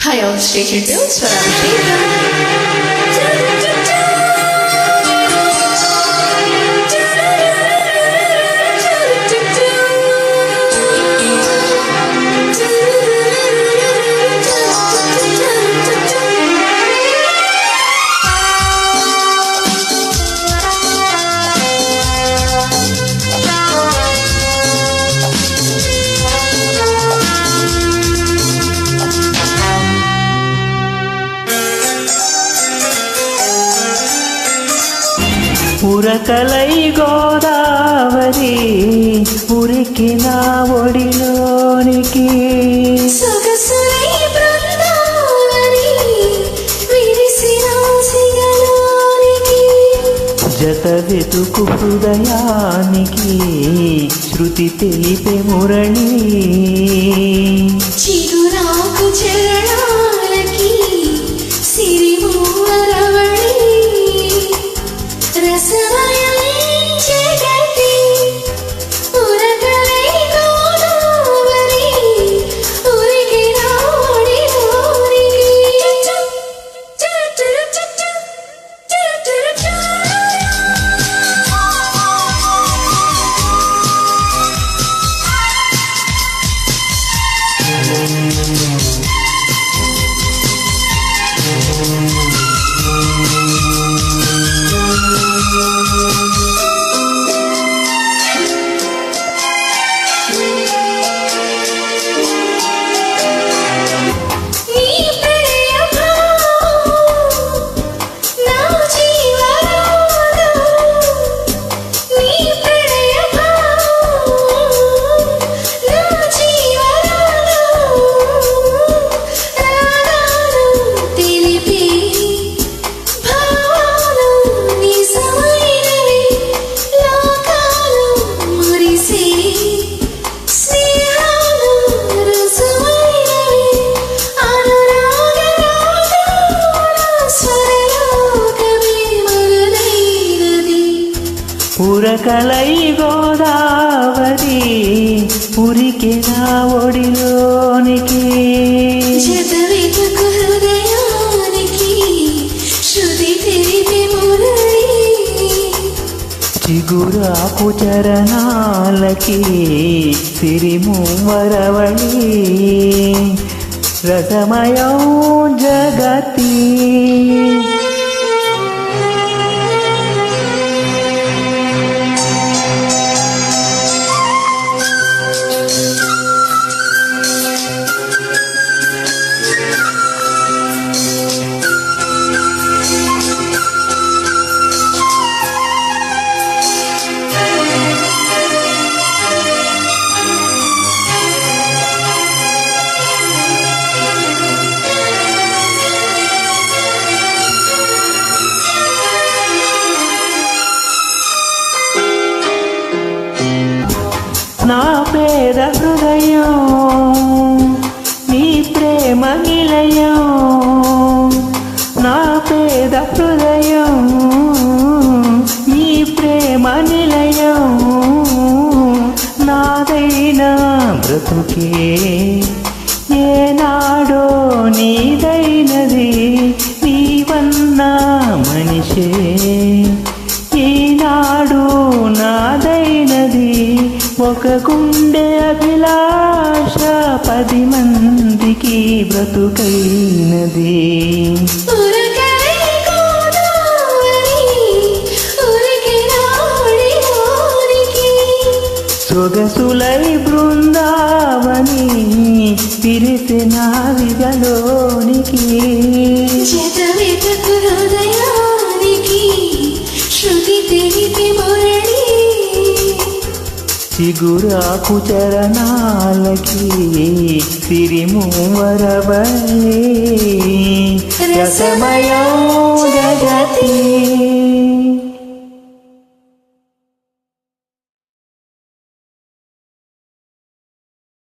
Hi all, stay tuned for Abhishek. ఉరకలై Godavari ఉరికిన ఒడిలోనికి సొగసులై Brindavani విరిసిన సిగలోనికి జత వెతుకు హృదయానికి శృతి తెలిపే మురళి చిగురాకు చరణాలకి సిరిమూవరవళి రసమయం జగతి ఉరకలై గోదావరి ఉరికిన ఒడిలోనికి ఉరకలై గోదావరి ఉరికిన ఒడిలోనికి జతవెతుకు హృదయానికి శృతి తెలిపే మురళి చిగురాకు చరణాలకి సిరిమూవరవళి రసమయం జగతి నా పేద హృదయం నీ ప్రేమ నిలయం నా పేద హృదయం నీ ప్రేమ నిలయం నాదైన బ్రతుకే ఏనాడో నీదైనది నీవన్నా మనిషే ఈనాడు నాదైనది ఒక గుండె అభిలాష 10 మందికి బ్రతుకైనది ఉరకలై గోదావరి ఉరికిన ఒడిలోనికి సొగసులై బృందావని విరిసిన విగలోనికి జతవెతుకు హృదయానికి శృతి తెలిపే మురళి చిగురాకు చరణాలకి సిరిమూవరవళి రసమయం జగతి